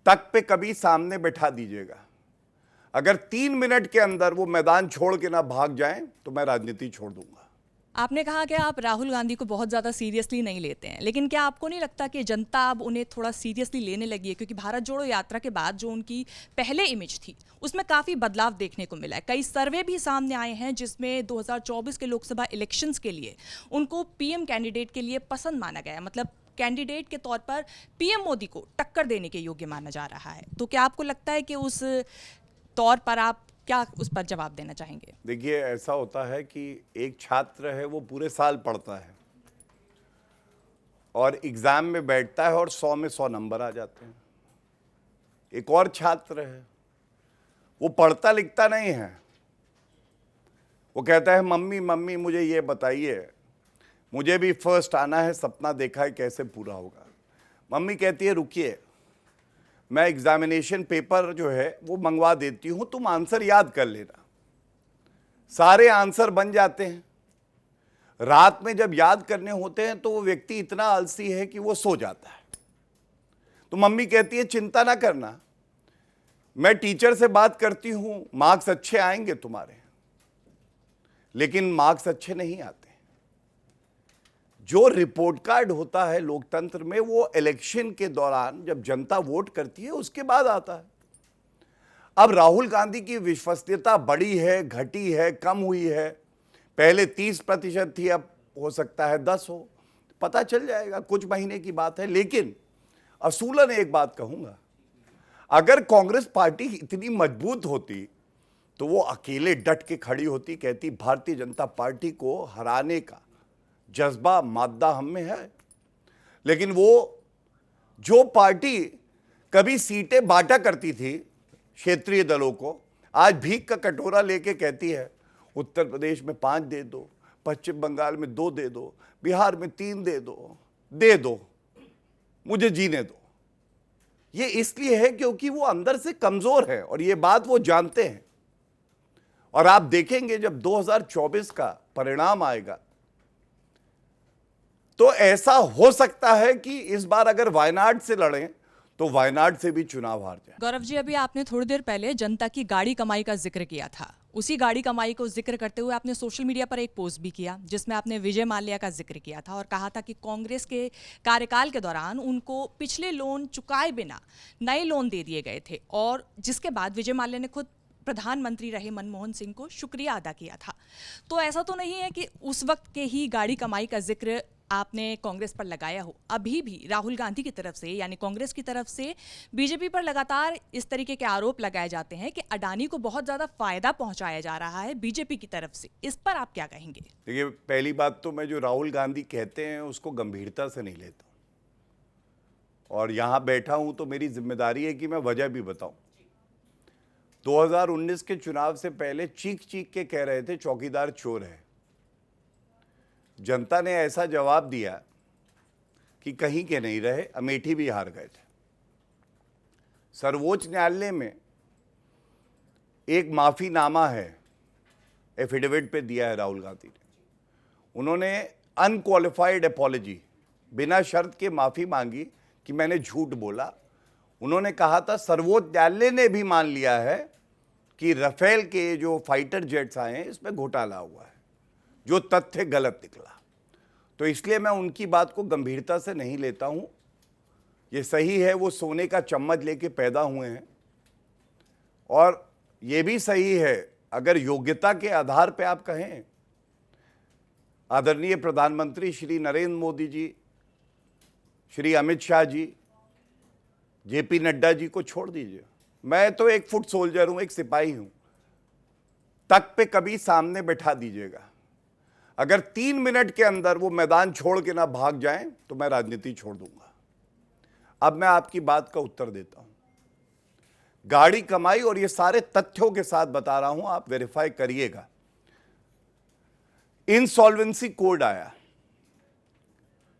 तक पे कभी सामने बैठा दीजिएगा। अगर 3 मिनट के अंदर वो मैदान छोड़ के ना भाग जाएं तो मैं राजनीति छोड़ दूंगा। आपने कहा कि आप राहुल गांधी को बहुत ज़्यादा सीरियसली नहीं लेते हैं, लेकिन क्या आपको नहीं लगता कि जनता अब उन्हें थोड़ा सीरियसली लेने लगी है? क्योंकि भारत जोड़ो यात्रा के बाद जो उनकी पहले इमेज थी उसमें काफ़ी बदलाव देखने को मिला है। कई सर्वे भी सामने आए हैं जिसमें 2024 के लोकसभा इलेक्शंस के लिए उनको पीएम कैंडिडेट के लिए पसंद माना गया है, मतलब कैंडिडेट के तौर पर पीएम मोदी को टक्कर देने के योग्य माना जा रहा है। तो क्या आपको लगता है कि उस तौर पर आप क्या उस पर जवाब देना चाहेंगे? देखिए, ऐसा होता है कि एक छात्र है वो पूरे साल पढ़ता है और एग्जाम में बैठता है और 100 में 100 नंबर आ जाते हैं। एक और छात्र है वो पढ़ता लिखता नहीं है, वो कहता है मम्मी मम्मी मुझे ये बताइए, मुझे भी फर्स्ट आना है, सपना देखा है कैसे पूरा होगा। मम्मी कहती है रुकिए, मैं एग्जामिनेशन पेपर जो है वो मंगवा देती हूं, तुम आंसर याद कर लेना। सारे आंसर बन जाते हैं। रात में जब याद करने होते हैं तो वो व्यक्ति इतना आलसी है कि वो सो जाता है। तो मम्मी कहती है चिंता ना करना, मैं टीचर से बात करती हूं, मार्क्स अच्छे आएंगे तुम्हारे। लेकिन मार्क्स अच्छे नहीं आते। जो रिपोर्ट कार्ड होता है लोकतंत्र में वो इलेक्शन के दौरान जब जनता वोट करती है उसके बाद आता है। अब राहुल गांधी की विश्वसनीयता बढ़ी है, घटी है, कम हुई है? पहले 30% थी, अब हो सकता है 10 हो, पता चल जाएगा, कुछ महीने की बात है। लेकिन असूलन एक बात कहूंगा, अगर कांग्रेस पार्टी इतनी मजबूत होती तो वो अकेले डट के खड़ी होती, कहती भारतीय जनता पार्टी को हराने का जज्बा मादा हम में है। लेकिन वो जो पार्टी कभी सीटें बांटा करती थी क्षेत्रीय दलों को, आज भीख का कटोरा लेके कहती है उत्तर प्रदेश में 5 दे दो, पश्चिम बंगाल में 2 दे दो, बिहार में 3 दे दो, मुझे जीने दो। ये इसलिए है क्योंकि वो अंदर से कमजोर है और ये बात वो जानते हैं। और आप देखेंगे जब 2024 का परिणाम आएगा तो ऐसा हो सकता है कि इस बार अगर वायनाड से लड़ें तो वायनाड से भी चुनाव हार जाए। गौरव जी, अभी आपने थोड़ी देर पहले जनता की गाड़ी कमाई का जिक्र किया था। उसी गाड़ी कमाई को जिक्र करते हुए आपने सोशल मीडिया पर एक पोस्ट भी किया जिसमें आपने विजय माल्या का जिक्र किया था और कहा था कि कांग्रेस के कार्यकाल के दौरान उनको पिछले लोन चुकाए बिना नए लोन दे दिए गए थे और जिसके बाद विजय माल्या ने खुद प्रधानमंत्री रहे मनमोहन सिंह को शुक्रिया अदा किया था। तो ऐसा तो नहीं है कि उस वक्त के ही गाड़ी कमाई का जिक्र आपने कांग्रेस पर लगाया हो? अभी भी राहुल गांधी की तरफ से यानी कांग्रेस की तरफ से बीजेपी पर लगातार इस तरीके के आरोप लगाए जाते हैं कि अडानी को बहुत ज्यादा फायदा पहुंचाया जा रहा है बीजेपी की तरफ से। इस पर आप क्या कहेंगे? देखिए, पहली बात तो मैं जो राहुल गांधी कहते हैं उसको गंभीरता से नहीं लेता और यहां बैठा हूं तो मेरी जिम्मेदारी है कि मैं वजह भी बताऊं। 2019 के चुनाव से पहले चीख चीख के कह रहे थे चौकीदार चोर है। जनता ने ऐसा जवाब दिया कि कहीं के नहीं रहे, अमेठी भी हार गए थे। सर्वोच्च न्यायालय में एक माफीनामा है, एफिडेविट पे दिया है राहुल गांधी ने। उन्होंने अनक्वालिफाइड अपॉलॉजी, बिना शर्त के माफी मांगी कि मैंने झूठ बोला। उन्होंने कहा था सर्वोच्च न्यायालय ने भी मान लिया है कि राफेल के जो फाइटर जेट्स आए हैं इसमें घोटाला हुआ है, जो तथ्य गलत निकला। तो इसलिए मैं उनकी बात को गंभीरता से नहीं लेता हूं। ये सही है, वो सोने का चम्मच लेके पैदा हुए हैं और ये भी सही है अगर योग्यता के आधार पे आप कहें, आदरणीय प्रधानमंत्री श्री नरेंद्र मोदी जी, श्री अमित शाह जी, जेपी नड्डा जी को छोड़ दीजिए। मैं तो एक फुट सोल्जर हूं, एक सिपाही हूं, तक पे कभी सामने बैठा दीजिएगा। अगर 3 मिनट के अंदर वो मैदान छोड़ के ना भाग जाएं तो मैं राजनीति छोड़ दूंगा। अब मैं आपकी बात का उत्तर देता हूं। गाड़ी कमाई और ये सारे तथ्यों के साथ बता रहा हूं, आप वेरीफाई करिएगा। इंसॉल्वेंसी कोड आया,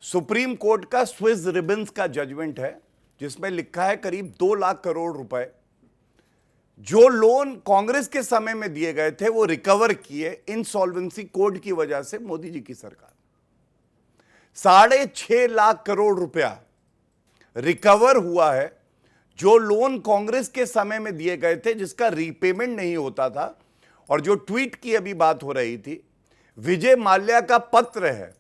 सुप्रीम कोर्ट का स्विस रिबन्स का जजमेंट है जिसमें लिखा है करीब 2 लाख करोड़ रुपए जो लोन कांग्रेस के समय में दिए गए थे वो रिकवर किए इंसॉल्वेंसी कोड की वजह से मोदी जी की सरकार। 6.5 लाख करोड़ रुपया रिकवर हुआ है जो लोन कांग्रेस के समय में दिए गए थे जिसका रीपेमेंट नहीं होता था, और जो ट्वीट की अभी बात हो रही थी, विजय माल्या का पत्र है,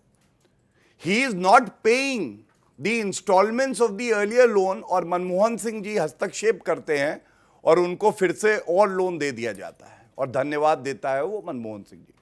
he is not paying the instalments of the earlier loan, और मनमोहन सिंह जी हस्तक्षेप करते हैं और उनको फिर से और लोन दे दिया जाता है और धन्यवाद देता है वो मनमोहन सिंह जी।